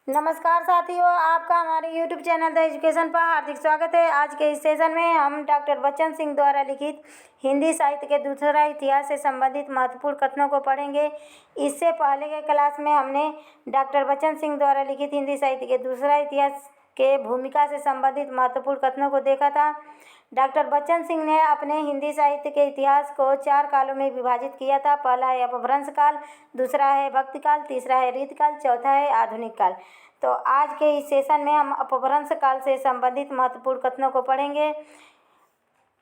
नमस्कार साथियों, आपका हमारे YouTube चैनल द एजुकेशन पर हार्दिक स्वागत है। आज के इस सेशन में हम डॉक्टर बच्चन सिंह द्वारा लिखित हिंदी साहित्य के दूसरा इतिहास से संबंधित महत्वपूर्ण कथनों को पढ़ेंगे। इससे पहले के क्लास में हमने डॉक्टर बच्चन सिंह द्वारा लिखित हिंदी साहित्य के दूसरा इतिहास के भूमिका से संबंधित महत्वपूर्ण कथनों को देखा था। डॉक्टर बच्चन सिंह ने अपने हिंदी साहित्य के इतिहास को 4 कालों में विभाजित किया था। पहला है अपभ्रंश काल, दूसरा है भक्ति काल, तीसरा है रीतकाल, चौथा है आधुनिक काल। तो आज के इस सेशन में हम अपभ्रंश काल से संबंधित महत्वपूर्ण कथनों को पढ़ेंगे।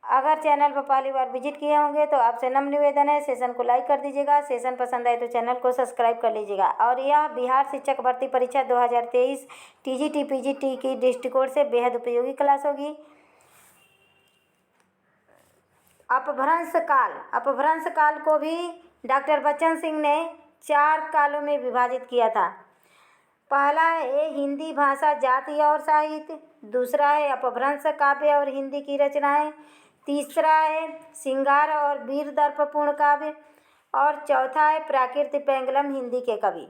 अगर चैनल पर पहली बार विजिट किए होंगे तो आपसे नम्र निवेदन है, सेशन को लाइक कर दीजिएगा। सेशन पसंद आए तो चैनल को सब्सक्राइब कर लीजिएगा। और यह बिहार शिक्षक भर्ती परीक्षा 2023 टीजीटी पीजीटी की दृष्टिकोण से बेहद उपयोगी क्लास होगी। अपभ्रंश काल को भी डॉक्टर बच्चन सिंह ने 4 कालों में विभाजित किया था। पहला है हिंदी भाषा, जाति और साहित्य, दूसरा है अपभ्रंश काव्य और हिंदी की रचनाएं, तीसरा है श्रृंगार और वीर दर्पपूर्ण काव्य, और चौथा है प्राकृत पेंगलम हिंदी के कवि।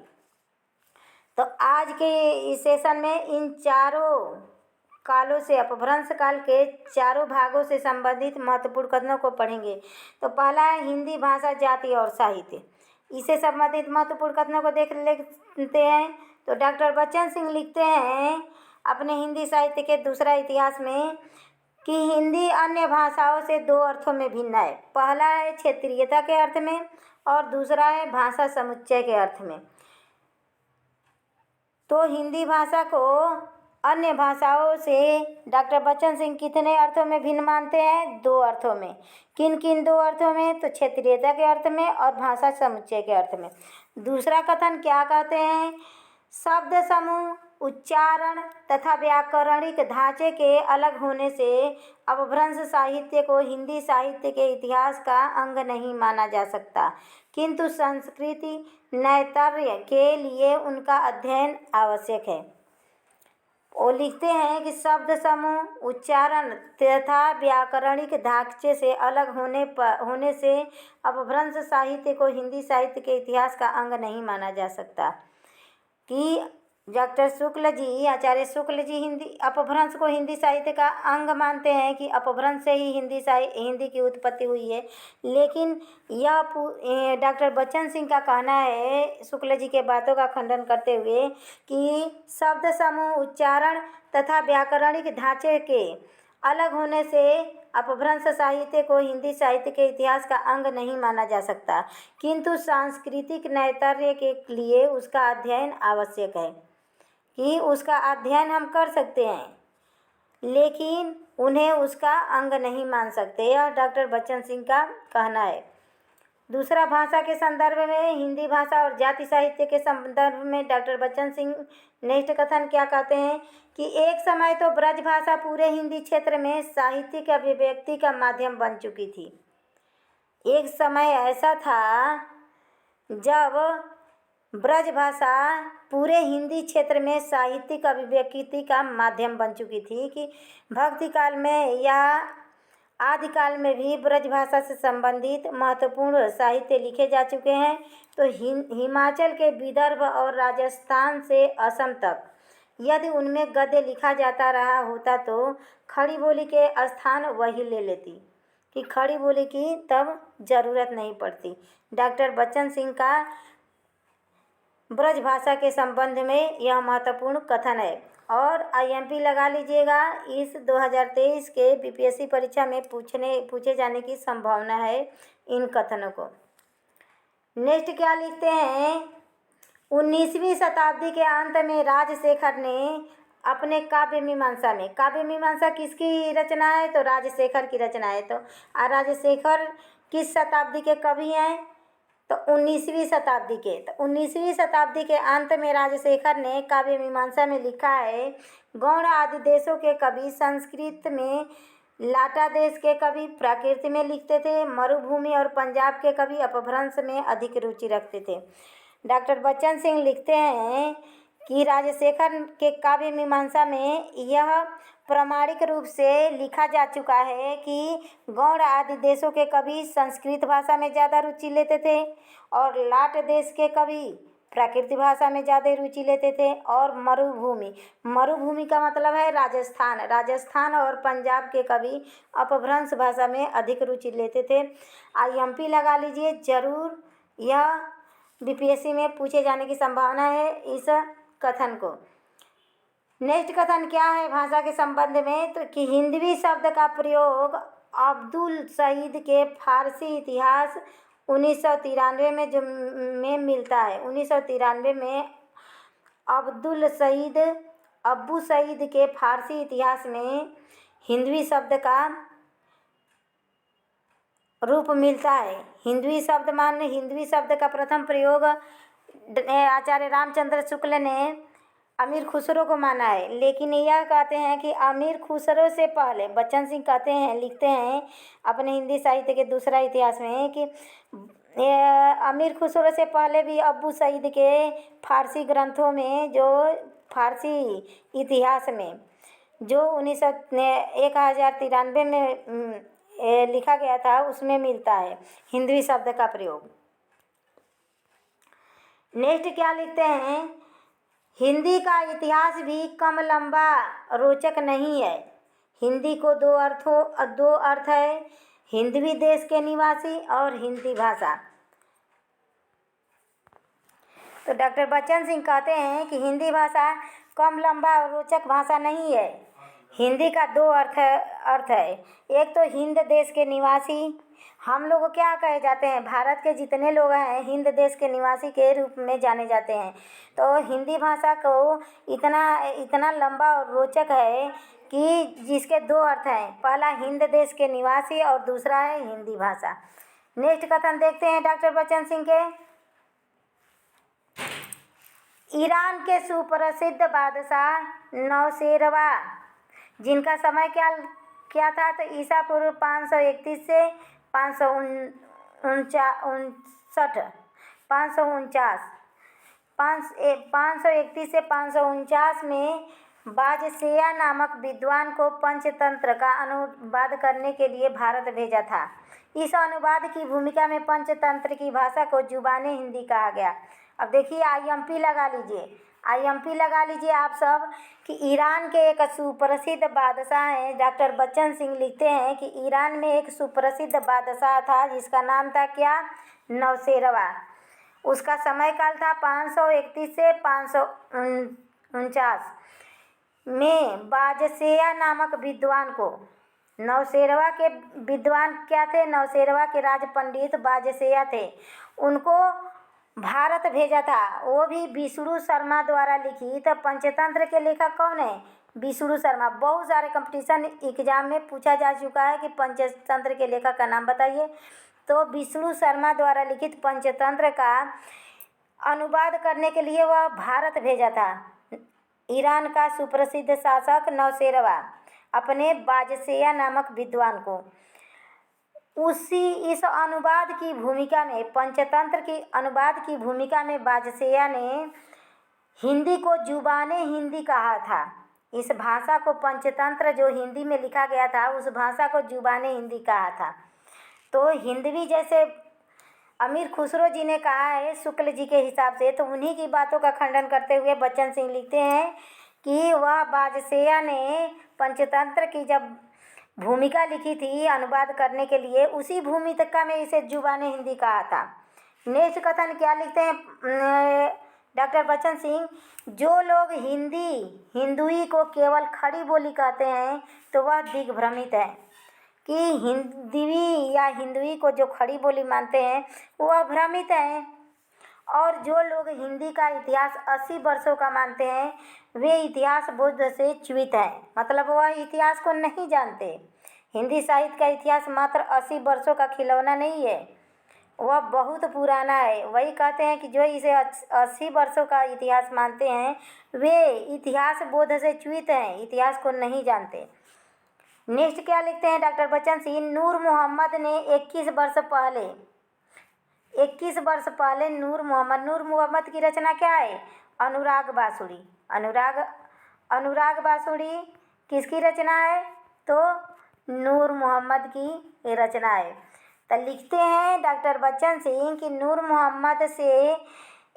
तो आज के इस सेशन में इन चारों कालों से, अपभ्रंश काल के चारों भागों से संबंधित महत्वपूर्ण कथनों को पढ़ेंगे। तो पहला है हिंदी भाषा, जाति और साहित्य। इससे संबंधित महत्वपूर्ण कथनों को देख लेते हैं। तो डॉक्टर बच्चन सिंह लिखते हैं अपने हिंदी साहित्य के दूसरा इतिहास में कि हिंदी अन्य भाषाओं से 2 अर्थों में भिन्न है। पहला है क्षेत्रीयता के अर्थ में और दूसरा है भाषा समुच्चय के अर्थ में। तो हिंदी भाषा को अन्य भाषाओं से डॉक्टर बच्चन सिंह कितने अर्थों में भिन्न मानते हैं? 2 अर्थों में। किन किन 2 अर्थों में? तो क्षेत्रीयता के अर्थ में और भाषा समुच्चय के अर्थ में। दूसरा कथन क्या कहते हैं? शब्द समूह, उच्चारण तथा व्याकरणिक ढांचे के अलग होने से अपभ्रंश साहित्य को हिंदी साहित्य के इतिहास का अंग नहीं माना जा सकता, किंतु संस्कृति नैतर्य के लिए उनका अध्ययन आवश्यक है। वो लिखते हैं कि शब्द समूह, उच्चारण तथा व्याकरणिक ढांचे से अलग होने से अपभ्रंश साहित्य को हिंदी साहित्य के इतिहास का अंग नहीं माना जा सकता। कि डॉक्टर शुक्ल जी, आचार्य शुक्ल जी अपभ्रंश को हिंदी साहित्य का अंग मानते हैं कि अपभ्रंश से ही हिंदी की उत्पत्ति हुई है। लेकिन यह डॉक्टर बच्चन सिंह का कहना है, शुक्ल जी के बातों का खंडन करते हुए, कि शब्द समूह, उच्चारण तथा व्याकरणिक ढांचे के अलग होने से अपभ्रंश साहित्य को हिंदी साहित्य के इतिहास का अंग नहीं माना जा सकता, किंतु सांस्कृतिक नैतर्य के लिए उसका अध्ययन आवश्यक है। कि उसका अध्ययन हम कर सकते हैं लेकिन उन्हें उसका अंग नहीं मान सकते, यह डॉक्टर बच्चन सिंह का कहना है। दूसरा, भाषा के संदर्भ में हिंदी भाषा और जाति साहित्य के संदर्भ में डॉक्टर बच्चन सिंह नेक्स्ट कथन क्या कहते हैं कि एक समय तो ब्रज भाषा पूरे हिंदी क्षेत्र में साहित्यिक अभिव्यक्ति का माध्यम बन चुकी थी। एक समय ऐसा था जब ब्रज भाषा पूरे हिंदी क्षेत्र में साहित्यिक अभिव्यक्ति का माध्यम बन चुकी थी कि भक्ति काल में या आदिकाल में भी ब्रज भाषा से संबंधित महत्वपूर्ण साहित्य लिखे जा चुके हैं। तो हिमाचल के विदर्भ और राजस्थान से असम तक यदि उनमें गद्य लिखा जाता रहा होता तो खड़ी बोली के स्थान वही ले लेती, कि खड़ी बोली की तब ज़रूरत नहीं पड़ती। डॉक्टर बच्चन सिंह का ब्रज भाषा के संबंध में यह महत्वपूर्ण कथन है। और IMP लगा लीजिएगा, इस 2023 के BPSC परीक्षा में पूछे जाने की संभावना है इन कथनों को। नेक्स्ट क्या लिखते हैं? 19वीं शताब्दी के अंत में राजशेखर ने अपने काव्य मीमांसा किसकी रचना है? तो राजशेखर की रचना है। तो राजशेखर किस शताब्दी के कवि हैं? तो 19वीं शताब्दी के। तो 19वीं शताब्दी के अंत में राजशेखर ने काव्य मीमांसा में लिखा है, गौड़ आदि देशों के कवि संस्कृत में, लाटा देश के कवि प्राकृत में लिखते थे, मरुभूमि और पंजाब के कवि अपभ्रंश में अधिक रुचि रखते थे। डॉक्टर बच्चन सिंह लिखते हैं कि राजशेखर के काव्य मीमांसा में यह प्रामाणिक रूप से लिखा जा चुका है कि गौड़ आदि देशों के कवि संस्कृत भाषा में ज़्यादा रुचि लेते थे और लाट देश के कवि प्राकृतिक भाषा में ज़्यादा रुचि लेते थे। और मरुभूमि, मरुभूमि का मतलब है राजस्थान, राजस्थान और पंजाब के कवि अपभ्रंश भाषा में अधिक रुचि लेते थे। IMP लगा लीजिए ज़रूर, यह BPSC में पूछे जाने की संभावना है इस कथन को। नेक्स्ट कथन क्या है भाषा के संबंध में, तो कि हिंदवी शब्द का प्रयोग अब्दुल सईद के फारसी इतिहास 1993 में में मिलता है। 1993 में अब्बू सईद के फारसी इतिहास में हिंदवी शब्द का रूप मिलता है। हिंदवी शब्द माने हिंदवी शब्द का प्रथम प्रयोग आचार्य रामचंद्र शुक्ल ने अमीर खुसरो को माना है। लेकिन यह कहते हैं कि अमीर खुसरो से पहले बच्चन सिंह कहते हैं, लिखते हैं अपने हिंदी साहित्य के दूसरा इतिहास में कि अमीर खुसरो से पहले भी अब्बू सईद के फारसी ग्रंथों में, जो फारसी इतिहास में जो 1093 में लिखा गया था उसमें मिलता है हिंदवी शब्द का प्रयोग। नेक्स्ट क्या लिखते हैं, हिंदी का इतिहास भी कम लंबा रोचक नहीं है। हिंदी को दो अर्थ है, हिंदवी देश के निवासी और हिंदी भाषा। तो डॉक्टर बच्चन सिंह कहते हैं कि हिंदी भाषा कम लंबा और रोचक भाषा नहीं है। हिंदी का दो अर्थ है, एक तो हिंद देश के निवासी, हम लोग क्या कहे जाते हैं, भारत के जितने लोग हैं हिंद देश के निवासी के रूप में जाने जाते हैं। तो हिंदी भाषा को इतना लंबा और रोचक है कि जिसके दो अर्थ हैं, पहला हिंद देश के निवासी और दूसरा है हिंदी भाषा। नेक्स्ट कथन देखते हैं डॉक्टर बच्चन सिंह के, ईरान के सुप्रसिद्ध बादशाह नौशेरवा, जिनका समय क्या था, तो ईसा पूर्व 531 से 531 से 549 में बाजसेया नामक विद्वान को पंचतंत्र का अनुवाद करने के लिए भारत भेजा था। इस अनुवाद की भूमिका में पंचतंत्र की भाषा को जुबाने हिंदी कहा गया। अब देखिए IMP लगा लीजिए आप सब कि ईरान के एक सुप्रसिद्ध बादशाह हैं। डॉक्टर बच्चन सिंह लिखते हैं कि ईरान में एक सुप्रसिद्ध बादशाह था जिसका नाम था क्या, नौशेरवा। उसका समय काल था 531 से 549 में बाजसेया नामक विद्वान को, नौशेरवा के विद्वान क्या थे, नौशेरवा के राज पंडित बाजसेया थे, उनको भारत भेजा था। वो भी विष्णु शर्मा द्वारा लिखित। पंचतंत्र के लेखक कौन है, विष्णु शर्मा। बहुत सारे कंपटीशन एग्जाम में पूछा जा चुका है कि पंचतंत्र के लेखक का नाम बताइए, तो विष्णु शर्मा द्वारा लिखित पंचतंत्र का अनुवाद करने के लिए वह भारत भेजा था। ईरान का सुप्रसिद्ध शासक नौशेरवा अपने बाजसेया नामक विद्वान को, इस अनुवाद की भूमिका में, पंचतंत्र की अनुवाद की भूमिका में बाजसेया ने हिंदी को जुबाने हिंदी कहा था। इस भाषा को, पंचतंत्र जो हिंदी में लिखा गया था, उस भाषा को जुबाने हिंदी कहा था। तो हिंदवी जैसे अमीर खुसरो जी ने कहा है शुक्ल जी के हिसाब से, तो उन्हीं की बातों का खंडन करते हुए बच्चन सिंह लिखते हैं कि वह बाजसेया ने पंचतंत्र की जब भूमिका लिखी थी अनुवाद करने के लिए, उसी भूमिका में इसे जुबाने हिंदी कहा था। नेक्स्ट कथन क्या लिखते हैं डॉक्टर बच्चन सिंह, जो लोग हिंदुई को केवल खड़ी बोली कहते हैं तो वह दिग्भ्रमित है। कि हिंदवी या हिंदुई को जो खड़ी बोली मानते हैं वह भ्रमित हैं। और जो लोग हिंदी का इतिहास 80 वर्षों का मानते हैं वे इतिहास बोध से च्युत हैं, मतलब वह इतिहास को नहीं जानते। हिंदी साहित्य का इतिहास मात्र 80 वर्षों का खिलौना नहीं है, वह बहुत पुराना है। वही कहते हैं कि जो इसे 80 वर्षों का इतिहास मानते हैं वे इतिहास बोध से च्युत हैं, इतिहास को नहीं जानते। नेक्स्ट क्या लिखते हैं डॉक्टर बच्चन सिंह, नूर मोहम्मद ने 21 वर्ष पहले नूर मोहम्मद की रचना क्या है, अनुराग बांसुरी किसकी रचना है, तो नूर मोहम्मद की रचना है। तो लिखते हैं डॉक्टर बच्चन सिंह कि नूर मोहम्मद से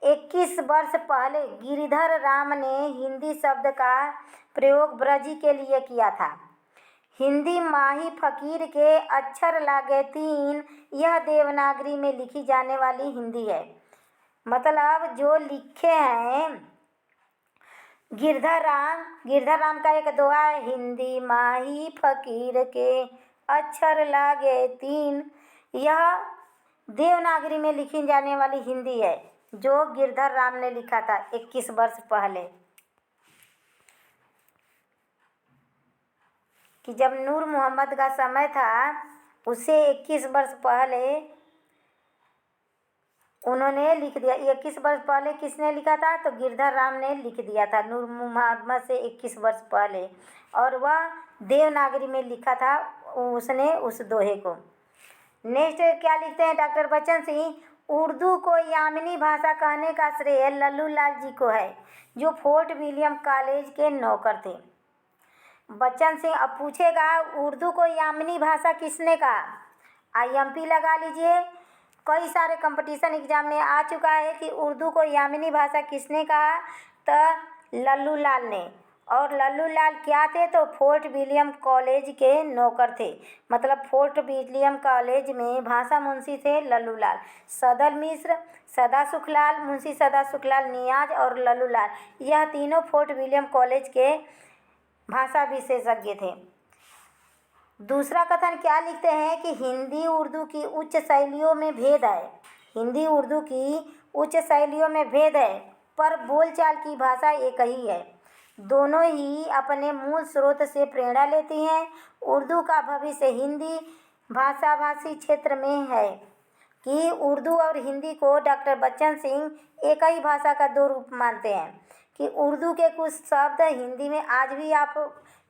21 वर्ष पहले गिरिधर राम ने हिंदी शब्द का प्रयोग ब्रजी के लिए किया था। हिंदी माही फकीर के अक्षर लागे तीन, यह देवनागरी में लिखी जाने वाली हिंदी है। मतलब जो लिखे हैं गिरधर राम का एक दोहा है, हिंदी माही फकीर के अक्षर लागे तीन, यह देवनागरी में लिखी जाने वाली हिंदी है जो गिरधर राम ने लिखा था 21 वर्ष पहले। कि जब नूर मोहम्मद का समय था उससे 21 वर्ष पहले उन्होंने लिख दिया। 21 वर्ष पहले किसने लिखा था? तो गिरधर राम ने लिख दिया था नूर मोहम्मद से 21 वर्ष पहले, और वह देवनागरी में लिखा था उसने उस दोहे को। नेक्स्ट क्या लिखते हैं डॉक्टर बच्चन सिंह? उर्दू को यामिनी भाषा कहने का श्रेय लल्लू लाल जी को है, जो फोर्ट विलियम कॉलेज के नौकर थे। बच्चन सिंह अब पूछेगा उर्दू को यामिनी भाषा किसने कहा? IMP लगा लीजिए, कई सारे कंपटीशन एग्जाम में आ चुका है कि उर्दू को यामिनी भाषा किसने कहा? तो लल्लू लाल ने। और लल्लू लाल क्या थे? तो फोर्ट विलियम कॉलेज के नौकर थे। मतलब फोर्ट विलियम कॉलेज में भाषा मुंशी थे लल्लू लाल। सदल मिश्र, सदा सुखलाल, मुंशी सदा सुखलाल नियाज और लल्लू लाल, यह तीनों फोर्ट विलियम कॉलेज के भाषा विशेषज्ञ थे। दूसरा कथन क्या लिखते हैं कि हिंदी उर्दू की उच्च शैलियों में भेद है। हिंदी उर्दू की उच्च शैलियों में भेद है, पर बोलचाल की भाषा एक ही है। दोनों ही अपने मूल स्रोत से प्रेरणा लेती हैं। उर्दू का भविष्य हिंदी भाषाभाषी क्षेत्र में है। कि उर्दू और हिंदी को डॉक्टर बच्चन सिंह एक ही भाषा का दो रूप मानते हैं। कि उर्दू के कुछ शब्द हिंदी में आज भी आप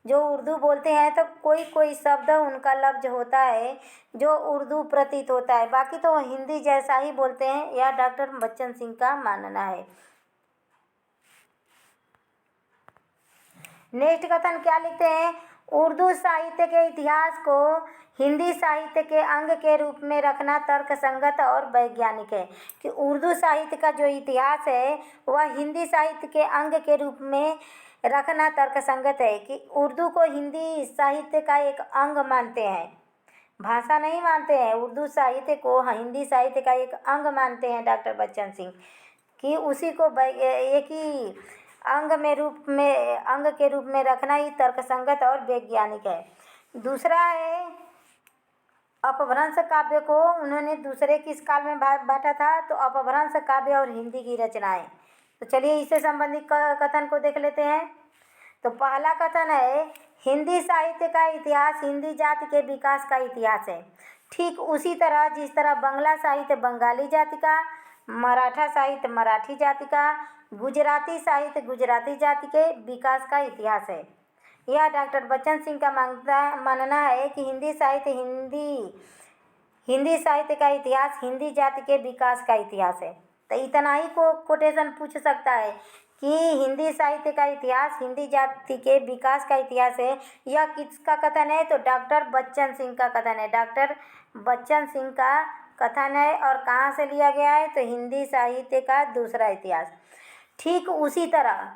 जो उर्दू बोलते हैं तो कोई कोई शब्द उनका लफ्ज होता है जो उर्दू प्रतीत होता है, बाकी तो हिंदी जैसा ही बोलते हैं, यह डॉक्टर बच्चन सिंह का मानना है। नेक्स्ट कथन क्या लिखते हैं? उर्दू साहित्य के इतिहास को हिंदी साहित्य के अंग के रूप में रखना तर्कसंगत और वैज्ञानिक है। कि उर्दू साहित्य का जो इतिहास है वह हिंदी साहित्य के अंग के रूप में रखना तर्कसंगत है। कि उर्दू को हिंदी साहित्य का एक अंग मानते हैं, भाषा नहीं मानते हैं। उर्दू साहित्य को हिंदी साहित्य का एक अंग मानते हैं डॉक्टर बच्चन सिंह। कि उसी को एक ही अंग के रूप में रखना ही तर्कसंगत और वैज्ञानिक है। दूसरा है अपभ्रंश काव्य को उन्होंने दूसरे किस काल में बांटा था? तो अपभ्रंश काव्य और हिंदी की रचनाएं। तो चलिए इससे संबंधित कथन को देख लेते हैं। तो पहला कथन है हिंदी साहित्य का इतिहास हिंदी जाति के विकास का इतिहास है। ठीक उसी तरह जिस तरह बांग्ला साहित्य बंगाली जाति का, मराठा साहित्य मराठी जाति का, गुजराती साहित्य गुजराती जाति के विकास का इतिहास है। यह डॉक्टर बच्चन सिंह का मानना है कि हिंदी साहित्य का इतिहास हिंदी जाति के विकास का इतिहास है। तो इतना ही को कोटेशन पूछ सकता है कि हिंदी साहित्य का इतिहास हिंदी जाति के विकास का इतिहास है। यह किसका कथन है? तो डॉक्टर बच्चन सिंह का कथन है। डॉक्टर बच्चन सिंह का कथन है। और कहाँ से लिया गया है? तो हिंदी साहित्य का दूसरा इतिहास। ठीक उसी तरह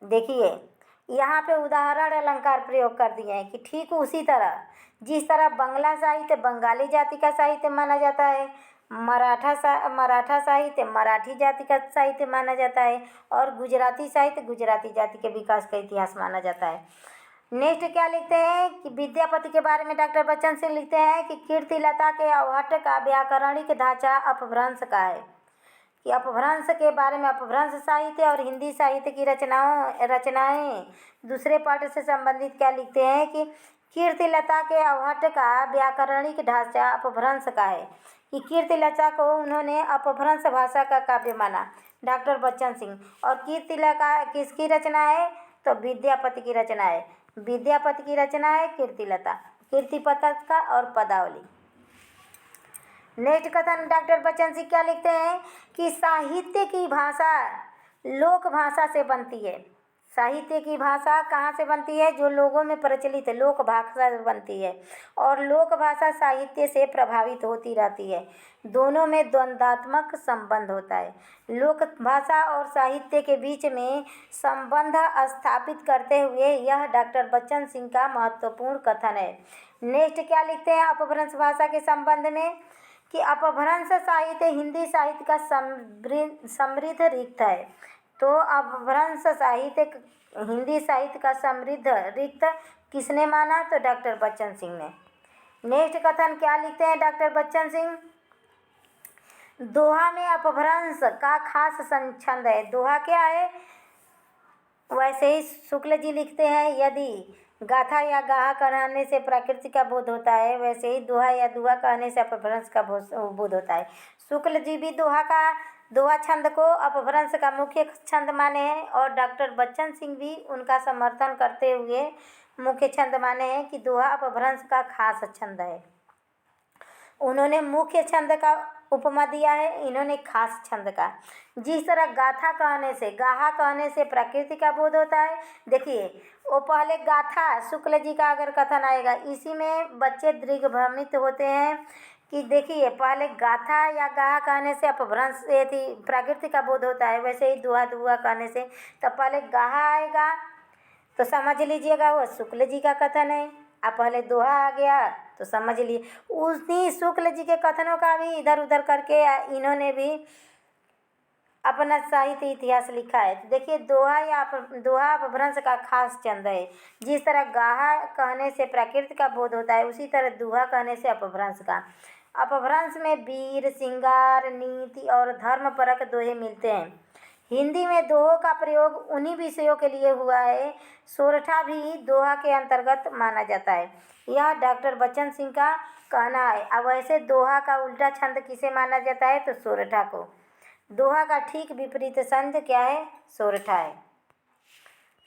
देखिए यहाँ पे उदाहरण अलंकार प्रयोग कर दिए हैं कि ठीक उसी तरह जिस तरह बांग्ला साहित्य बंगाली जाति का साहित्य माना जाता है, मराठा साहित्य मराठी जाति का साहित्य माना जाता है, और गुजराती साहित्य गुजराती जाति के विकास का इतिहास माना जाता है। नेक्स्ट क्या लिखते हैं कि विद्यापति के बारे में डॉक्टर बच्चन सिंह लिखते हैं कि कीर्तिलता के अवहट्ट का व्याकरणिक ढांचा अपभ्रंश का है। कि अपभ्रंश के बारे में अपभ्रंश साहित्य और हिंदी साहित्य की रचनाएं दूसरे पाठ से संबंधित क्या लिखते हैं कि कीर्तिलता के अवहट्ट का व्याकरणिक ढांचा अपभ्रंश का है। कि कीर्तिलता को उन्होंने अपभ्रंश भाषा का काव्य माना डॉक्टर बच्चन सिंह। और कीर्तिलता किसकी रचना है? तो विद्यापति की रचना है। विद्यापति की रचना है कीर्तिलता, कीर्तिपतक का और पदावली। नेक्स्ट कथन डॉक्टर बच्चन सिंह क्या लिखते हैं कि साहित्य की भाषा लोक भाषा से बनती है। साहित्य की भाषा कहाँ से बनती है? जो लोगों में प्रचलित है, लोक भाषा बनती है और लोक भाषा साहित्य से प्रभावित होती रहती है। दोनों में द्वंद्वात्मक संबंध होता है। लोक भाषा और साहित्य के बीच में संबंध स्थापित करते हुए यह डॉक्टर बच्चन सिंह का महत्वपूर्ण कथन है। नेक्स्ट क्या लिखते हैं अपभ्रंश भाषा के संबंध में कि अपभ्रंश साहित्य हिंदी साहित्य का समृद्ध रिक्त है। तो अपभ्रंश साहित्य हिंदी साहित्य का समृद्ध रिक्त किसने माना? तो डॉक्टर बच्चन सिंह ने। नेक्स्ट कथन क्या लिखते हैं डॉक्टर बच्चन सिंह? दोहा में अपभ्रंश का खास छंद है। दोहा क्या है? वैसे ही शुक्ल जी लिखते हैं, यदि गाथा या गाहा कहने से प्रकृति का बोध होता है, वैसे ही दोहा या दुहा कहने से अपभ्रंश का बोध होता है। शुक्ल जी भी दोहा छंद को अपभ्रंश का मुख्य छंद माने हैं और डॉक्टर बच्चन सिंह भी उनका समर्थन करते हुए मुख्य छंद माने हैं कि दोहा अपभ्रंश का खास छंद है। उन्होंने मुख्य छंद का उपमा दिया है, इन्होंने खास छंद का। जिस तरह गाथा कहने से गाहा कहने से प्रकृति का बोध होता है। देखिए वो पहले गाथा शुक्ल जी का अगर कथन आएगा, इसी में बच्चे दिग्भ्रमित होते हैं कि देखिए पहले गाथा या गाहा कहने से अपभ्रंश से थी प्रकृति का बोध होता है, वैसे ही दुहा दुहा कहने से तब पहले गाहा आएगा तो समझ लीजिएगा वो शुक्ल जी का कथन है। अब पहले दोहा आ गया तो समझ लिए उसी शुक्ल जी के कथनों का भी इधर उधर करके इन्होंने भी अपना साहित्य इतिहास लिखा है। तो देखिए दोहा अपभ्रंश का खास छंद है। जिस तरह गाहा कहने से प्रकृति का बोध होता है, उसी तरह दोहा कहने से अपभ्रंश का। अपभ्रंश में वीर, श्रृंगार, नीति और धर्म परक दोहे मिलते हैं। हिंदी में दोहों का प्रयोग उन्हीं विषयों के लिए हुआ है। सोरठा भी दोहा के अंतर्गत माना जाता है। यह डॉक्टर बच्चन सिंह का कहना है। अब वैसे दोहा का उल्टा छंद किसे माना जाता है? तो सोरठा को। दोहा का ठीक विपरीत छंद क्या है? सोरठा है।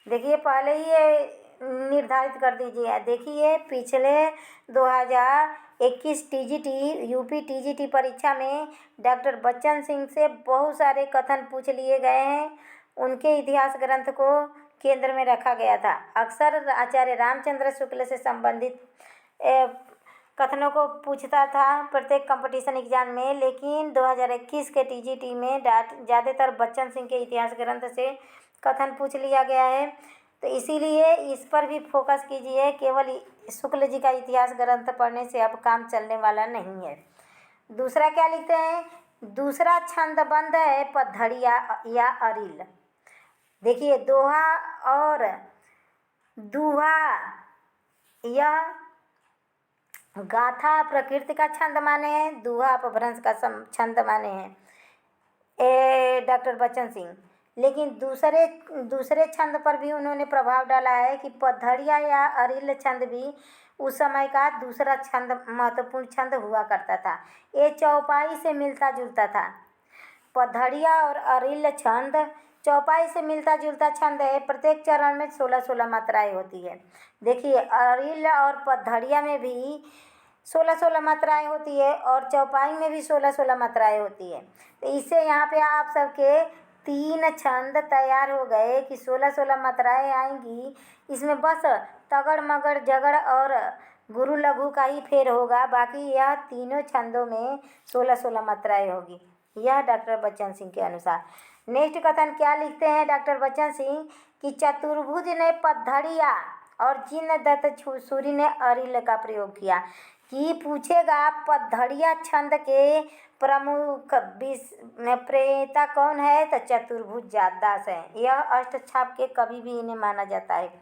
देखिए पहले ही ये निर्धारित कर दीजिए। देखिए पिछले 2021 टीजीटी यूपी टीजीटी परीक्षा में डॉक्टर बच्चन सिंह से बहुत सारे कथन पूछ लिए गए हैं। उनके इतिहास ग्रंथ को केंद्र में रखा गया था। अक्सर आचार्य रामचंद्र शुक्ल से संबंधित कथनों को पूछता था प्रत्येक कंपटीशन एग्जाम में, लेकिन 2021 के टीजीटी में ज़्यादातर बच्चन सिंह के इतिहास ग्रंथ से कथन पूछ लिया गया है। तो इसीलिए इस पर भी फोकस कीजिए। केवल शुक्ल जी का इतिहास ग्रंथ पढ़ने से अब काम चलने वाला नहीं है। दूसरा क्या लिखते हैं? दूसरा छंदबंद है पद्धड़िया या अरिल। देखिए दोहा और दुहा यह गाथा प्रकृति का छंद माने हैं, दुहा अपभ्रंश का छंद माने हैं डॉक्टर बच्चन सिंह। लेकिन दूसरे छंद पर भी उन्होंने प्रभाव डाला है कि पद्धड़िया या अरिल छंद भी उस समय का दूसरा छंद महत्वपूर्ण छंद हुआ करता था। ये चौपाई से मिलता जुलता था। पद्धड़िया और अरिल छंद चौपाई से मिलता जुलता छंद है। प्रत्येक चरण में 16-16 मात्राएं होती है। देखिए अरिल और पद्धड़िया में भी 16-16 मात्राएं होती है और चौपाई में भी 16-16 मात्राएं होती है। तो इससे यहाँ पे आप सबके 3 छंद तैयार हो गए कि 16-16 मात्राएं आएंगी। इसमें बस तगड़ मगड़ जगड़ और गुरु लघु का ही फेर होगा, बाकी यह तीनों छंदों में 16-16 मात्राएं होगी। यह डॉक्टर बच्चन सिंह के अनुसार। नेक्स्ट कथन क्या लिखते हैं डॉक्टर बच्चन सिंह कि चतुर्भुज ने पद्धड़िया और जिनदत्त सूरी ने अरिल का प्रयोग किया। कि पूछेगा पद्धड़िया छंद के प्रमुख प्रेता कौन है? तो चतुर्भुज दास है। यह अष्टछाप के कवि भी इन्हें माना जाता है।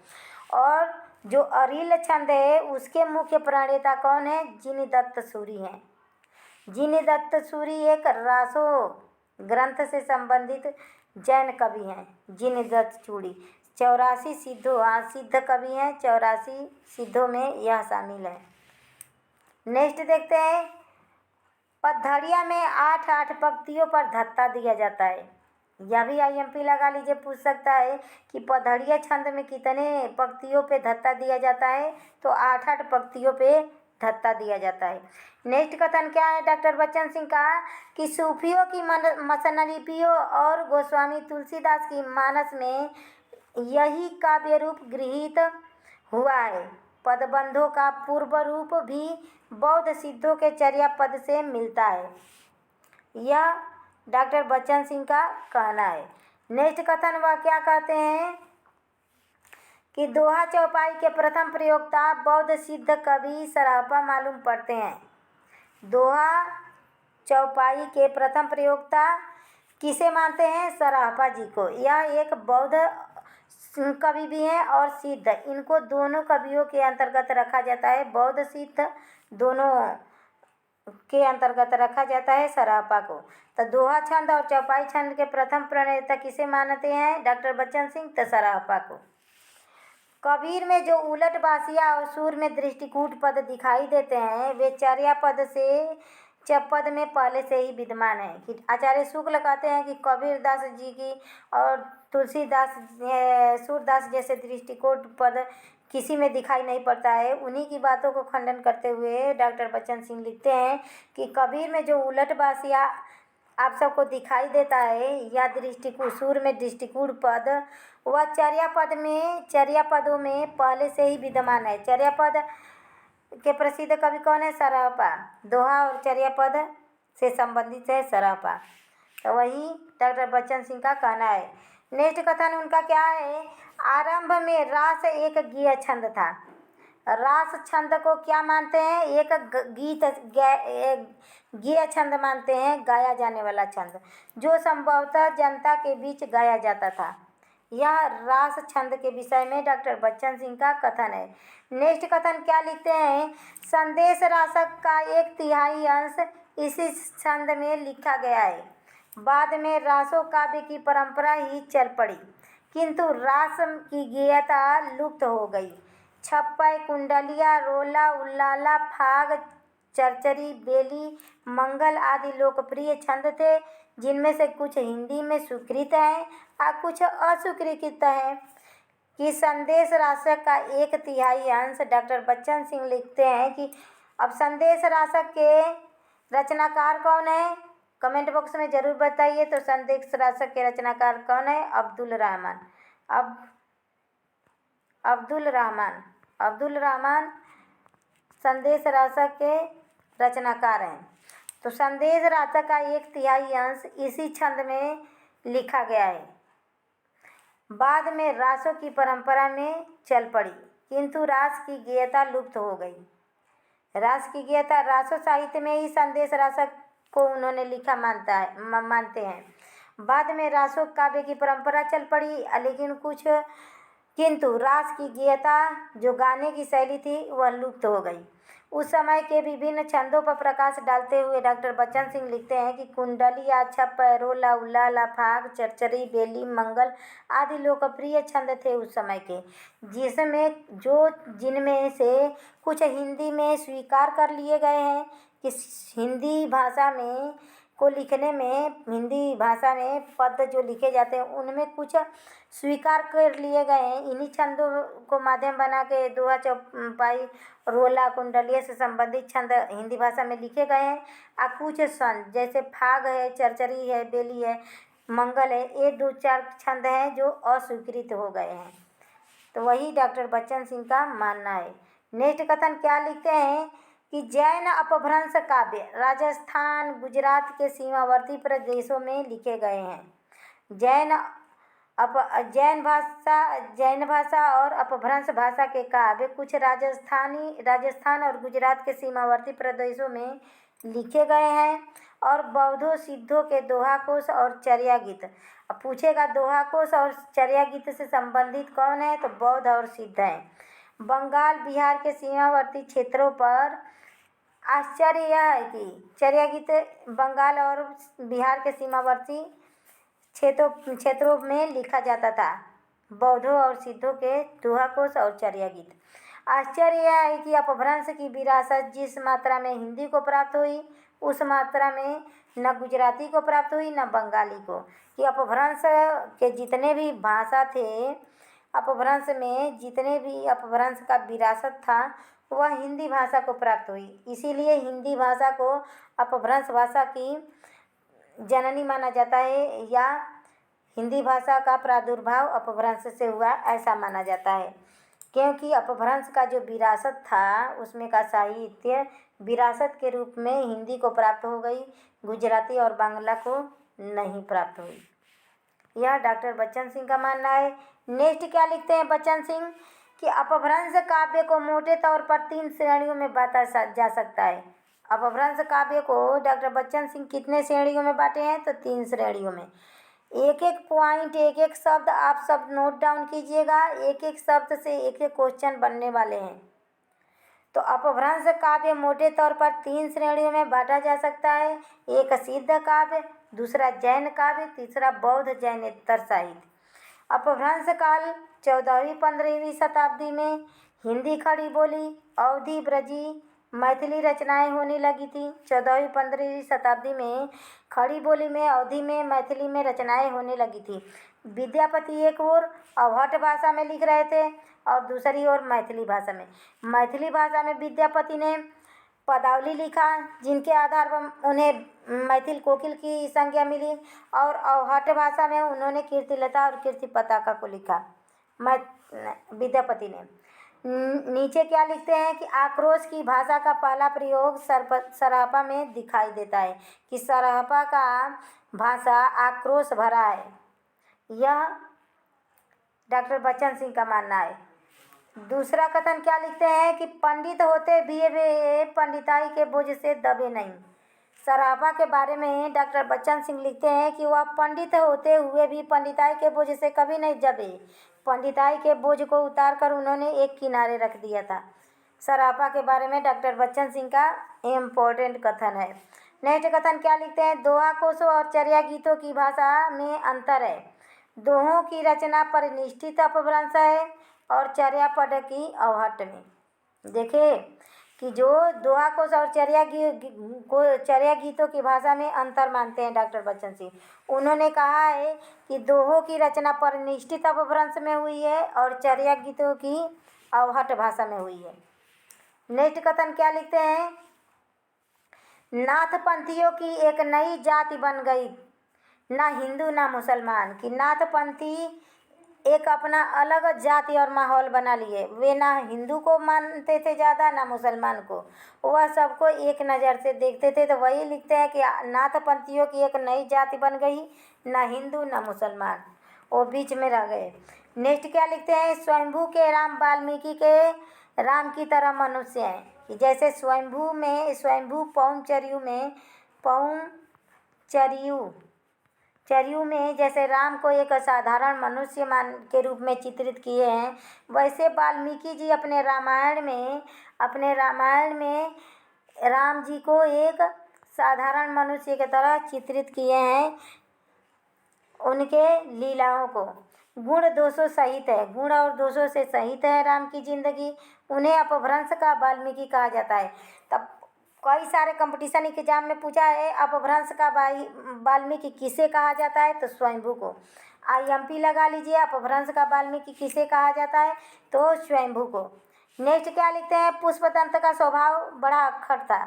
और जो अरिल छंद है उसके मुख्य प्रणेता कौन है? जिनदत्त सूरी हैं। जिनदत्त सूरी एक रासो ग्रंथ से संबंधित जैन कवि हैं। जिनदत्त सूरी 84 सिद्ध कवि हैं। 84 सिद्धों में यह शामिल है। नेक्स्ट देखते हैं। पद्धड़िया में 8-8 पंक्तियों पर धत्ता दिया जाता है। यह भी आईएमपी लगा लीजिए, पूछ सकता है कि पद्धड़िया छंद में कितने पंक्तियों पे धत्ता दिया जाता है? तो 8-8 पंक्तियों पे धत्ता दिया जाता है। नेक्स्ट कथन क्या है डॉक्टर बच्चन सिंह का कि सूफियों की मसनलिपियों और गोस्वामी तुलसीदास की मानस में यही काव्य रूप गृहीत हुआ है। पदबंधों का पूर्व रूप भी बौद्ध सिद्धों के चर्या पद से मिलता है। यह डॉक्टर बच्चन सिंह का कहना है। नेक्स्ट कथन वह क्या कहते हैं कि दोहा चौपाई के प्रथम प्रयोक्ता बौद्ध सिद्ध कवि सरापा मालूम पड़ते हैं। दोहा चौपाई के प्रथम प्रयोक्ता किसे मानते हैं? सरापा जी को। यह एक बौद्ध कवि भी हैं और सिद्ध, इनको दोनों कवियों के अंतर्गत रखा जाता है। बौद्ध सिद्ध दोनों के अंतर्गत रखा जाता है सरापा को। तो दोहा छंद और चौपाई छंद के प्रथम प्रणेता किसे मानते हैं? डॉक्टर बच्चन सिंह। तो सरापा को। कबीर में जो उलट बासिया और सुर में दृष्टिकूट पद दिखाई देते हैं वे चर्या पद से चपद में पहले से ही विद्यमान है। कि आचार्य शुक्ल कहते हैं कि कबीरदास जी की और तुलसीदास सूरदास जैसे दृष्टिकोण पद किसी में दिखाई नहीं पड़ता है। उन्हीं की बातों को खंडन करते हुए डॉक्टर बच्चन सिंह लिखते हैं कि कबीर में जो उलट बासिया आप सबको दिखाई देता है या दृष्टिकूट सुर में दृष्टिकूट पद वह चर्या पदों में पहले से ही विद्यमान है। चर्या पद के प्रसिद्ध कवि कौन है? सरापा। दोहा और चर्या पद से संबंधित है सरापा। तो वही डॉक्टर बच्चन सिंह का कहना है। नेक्स्ट कथन उनका क्या है? आरंभ में रास एक गीय छंद था। रास छंद को क्या मानते हैं? एक गीय छंद मानते हैं, गाया जाने वाला छंद जो संभवतः जनता के बीच गाया जाता था। यह रास छंद के विषय में डॉक्टर बच्चन सिंह का कथन है। नेक्स्ट कथन क्या लिखते हैं? संदेश रासक का 1/3 अंश इसी छंद में लिखा गया है। बाद में रासो काव्य की परंपरा ही चल पड़ी, किंतु रास की गीयता लुप्त हो गई। छप्पय, कुंडलिया, रोला, उल्लाला, फाग, चरचरी, बेली, मंगल आदि लोकप्रिय छंद थे, जिनमें से कुछ हिंदी में स्वीकृत हैं और कुछ अस्वीकृत हैं। कि संदेश रासक का 1/3 अंश डॉक्टर बच्चन सिंह लिखते हैं कि अब संदेश रासक के रचनाकार कौन है? कमेंट बॉक्स में ज़रूर बताइए। तो संदेश रासक के रचनाकार कौन है? अब्दुल रहमान संदेश रासक के रचनाकार हैं। तो संदेश रासक का 1/3 अंश इसी छंद में लिखा गया है। बाद में रासों की परंपरा में चल पड़ी, किंतु रास की गीयता लुप्त हो गई। रास की गीयता रासो साहित्य में ही संदेश रासक को उन्होंने लिखा मानते हैं। बाद में रासो काव्य की परंपरा चल पड़ी, लेकिन किंतु रास की गीयता जो गाने की शैली थी वह लुप्त हो गई। उस समय के विभिन्न छंदों पर प्रकाश डालते हुए डॉक्टर बच्चन सिंह लिखते हैं कि कुंडलिया, छप्पय, रोला, उल्लाला, फाग, चरचरी, बेली, मंगल आदि लोकप्रिय छंद थे उस समय के, जिनमें से कुछ हिंदी में स्वीकार कर लिए गए हैं कि हिंदी भाषा में हिंदी भाषा में पद जो लिखे जाते हैं उनमें कुछ स्वीकार कर लिए गए हैं। इन्हीं छंदों को माध्यम बना के दोहा चौपाई, रोला, कुंडलिया से संबंधित छंद हिंदी भाषा में लिखे गए हैं। और कुछ छंद जैसे फाग है, चरचरी है, बेली है, मंगल है, ये 2-4 छंद हैं जो अस्वीकृत हो गए हैं। तो वही डॉक्टर बच्चन सिंह का मानना है। नेक्स्ट कथन क्या लिखते हैं कि जैन अपभ्रंश काव्य राजस्थान, गुजरात के सीमावर्ती प्रदेशों में लिखे गए हैं। जैन भाषा और अपभ्रंश भाषा के काव्य कुछ राजस्थान और गुजरात के सीमावर्ती प्रदेशों में लिखे गए हैं। और बौद्धों सिद्धों के दोहा कोश और चर्या गीत। अब पूछेगा दोहा कोश और चर्या गीत से संबंधित कौन है? तो बौद्ध और सिद्ध हैं। बंगाल, बिहार के सीमावर्ती क्षेत्रों पर आश्चर्य यह है कि चर्या गीत बंगाल और बिहार के सीमावर्ती क्षेत्रों में लिखा जाता था। बौद्धों और सिद्धों के दोहा कोश और चर्या गीत। आश्चर्य यह है कि अपभ्रंश की विरासत जिस मात्रा में हिंदी को प्राप्त हुई उस मात्रा में न गुजराती को प्राप्त हुई न बंगाली को। कि अपभ्रंश के जितने भी भाषा थे, अपभ्रंश का विरासत था वह हिंदी भाषा को प्राप्त हुई। इसीलिए हिंदी भाषा को अपभ्रंश भाषा की जननी माना जाता है या हिंदी भाषा का प्रादुर्भाव अपभ्रंश से हुआ ऐसा माना जाता है, क्योंकि अपभ्रंश का जो विरासत था उसमें का साहित्य विरासत के रूप में हिंदी को प्राप्त हो गई, गुजराती और बांग्ला को नहीं प्राप्त हुई। यह डॉक्टर बच्चन सिंह का मानना है। नेक्स्ट क्या लिखते हैं बच्चन सिंह कि अपभ्रंश काव्य को मोटे तौर पर 3 श्रेणियों में बांटा जा सकता है। अपभ्रंश काव्य को डॉक्टर बच्चन सिंह कितने श्रेणियों में बांटे हैं? तो 3 श्रेणियों में। एक एक पॉइंट, एक एक शब्द आप सब नोट डाउन कीजिएगा। एक एक शब्द से एक एक क्वेश्चन बनने वाले हैं। तो अपभ्रंश काव्य मोटे तौर पर 3 श्रेणियों में बांटा जा सकता है। एक सिद्ध काव्य, दूसरा जैन काव्य, तीसरा बौद्ध जैनेतर साहित्य। अपभ्रंश काल 14वीं-15वीं शताब्दी में हिंदी खड़ी बोली, अवधी, ब्रजी, मैथिली रचनाएं होने लगी थी। 14वीं-15वीं शताब्दी में खड़ी बोली में, अवधी में, मैथिली में रचनाएं होने लगी थी। विद्यापति एक ओर अवहट भाषा में लिख रहे थे और दूसरी ओर मैथिली भाषा में। मैथिली भाषा में विद्यापति ने पदावली लिखा, जिनके आधार पर उन्हें मैथिल कोकिल की संज्ञा मिली, और अवहट भाषा में उन्होंने कीर्तिलता और कीर्ति पताका को लिखा विद्यापति ने। नीचे क्या लिखते हैं कि आक्रोश की भाषा का पहला प्रयोग सरापा में दिखाई देता है कि सरापा का भाषा आक्रोश भरा है। यह डॉक्टर बच्चन सिंह का मानना है। दूसरा कथन क्या लिखते हैं कि पंडित होते भी वे पंडिताई के बोझ से दबे नहीं। सरापा के बारे में डॉक्टर बच्चन सिंह लिखते हैं कि वह पंडित होते हुए भी पंडिताई के बोझ से कभी नहीं दबे। पंडिताई के बोझ को उतारकर उन्होंने एक किनारे रख दिया था। सरापा के बारे में डॉक्टर बच्चन सिंह का इम्पोर्टेंट कथन है। नेक्स्ट कथन क्या लिखते हैं? दोहा कोशों और चर्या गीतों की भाषा में अंतर है। दोहों की रचना परिनिष्ठित अपभ्रंश है और चर्या पद की अवहट में। देखिए कि जो दोहा कोश और चर्या गीतों की भाषा में अंतर मानते हैं डॉक्टर बच्चन सिंह। उन्होंने कहा है कि दोहों की रचना परिनिष्ठित अपभ्रंश में हुई है और चर्या गीतों की अवहट भाषा में हुई है। नेक्स्ट कथन क्या लिखते हैं? नाथपंथियों की एक नई जाति बन गई, ना हिंदू ना मुसलमान। कि नाथपंथी एक अपना अलग जाति और माहौल बना लिए। वे ना हिंदू को मानते थे ज़्यादा, ना मुसलमान को। वह सबको एक नज़र से देखते थे। तो वही लिखते हैं कि नाथपंथियों की एक नई जाति बन गई, ना हिंदू ना मुसलमान, वो बीच में रह गए। नेक्स्ट क्या लिखते हैं? स्वयंभू के राम वाल्मीकि के राम की तरह मनुष्य हैं। कि जैसे स्वयंभू चरयू में जैसे राम को एक असाधारण मनुष्य मान के रूप में चित्रित किए हैं, वैसे वाल्मीकि जी अपने रामायण में राम जी को एक साधारण मनुष्य की तरह चित्रित किए हैं। उनके लीलाओं को गुण दोषों सहित है, गुण और दोषों से सहित है राम की जिंदगी। उन्हें अपभ्रंश का वाल्मीकि कहा जाता है। तब कई सारे कंपटीशन एग्जाम में पूछा है अपभ्रंश का वाल्मीकि किसे कहा जाता है? तो स्वयंभू को। IMP लगा लीजिए, अपभ्रंश का वाल्मीकि किसे कहा जाता है? तो स्वयंभू को। नेक्स्ट क्या लिखते हैं? पुष्पदंत का स्वभाव बड़ा अक्खड़ था।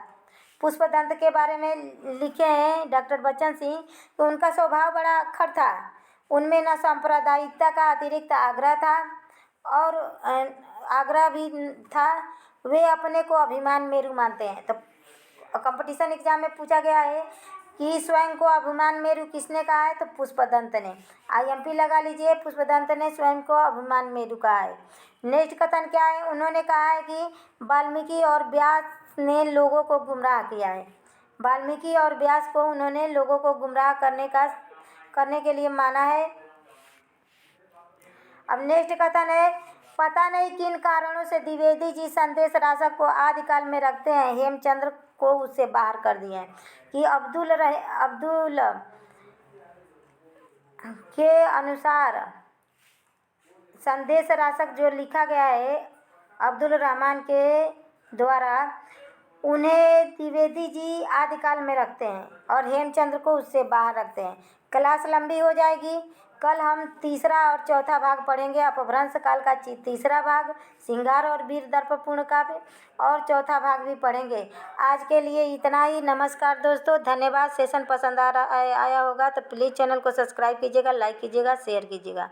पुष्पदंत के बारे में लिखे हैं डॉक्टर बच्चन सिंह तो उनका स्वभाव बड़ा अक्खड़ था। उनमें न सांप्रदायिकता का अतिरिक्त आग्रह था और आग्रह भी था। वे अपने को अभिमान मेरू मानते हैं। तो कंपटीशन एग्जाम में पूछा गया है कि स्वयं को अभिमान मेरू किसने कहा है? तो पुष्पदंत ने। IMP लगा लीजिए, पुष्पदंत ने स्वयं को अभिमान मेरू कहा है। नेक्स्ट कथन क्या है? उन्होंने कहा है कि वाल्मीकि और व्यास ने लोगों को गुमराह किया है। वाल्मीकि और व्यास को उन्होंने लोगों को गुमराह करने के लिए माना है। अब नेक्स्ट कथन है, पता नहीं किन कारणों से द्विवेदी जी संदेश राशक को आदिकाल में रखते हैं, हेमचंद्र को उससे बाहर कर दिए हैं। कि अब्दुल के अनुसार संदेश राशक जो लिखा गया है अब्दुल रहमान के द्वारा, उन्हें द्विवेदी जी आदिकाल में रखते हैं और हेमचंद्र को उससे बाहर रखते हैं। क्लास लंबी हो जाएगी। कल हम तीसरा और चौथा भाग पढ़ेंगे, अपभ्रंश काल का तीसरा भाग, श्रृंगार और वीर दर्पपूर्ण काव्य, और चौथा भाग भी पढ़ेंगे। आज के लिए इतना ही। नमस्कार दोस्तों, धन्यवाद। सेशन पसंद आया होगा तो प्लीज़ चैनल को सब्सक्राइब कीजिएगा, लाइक कीजिएगा, शेयर कीजिएगा।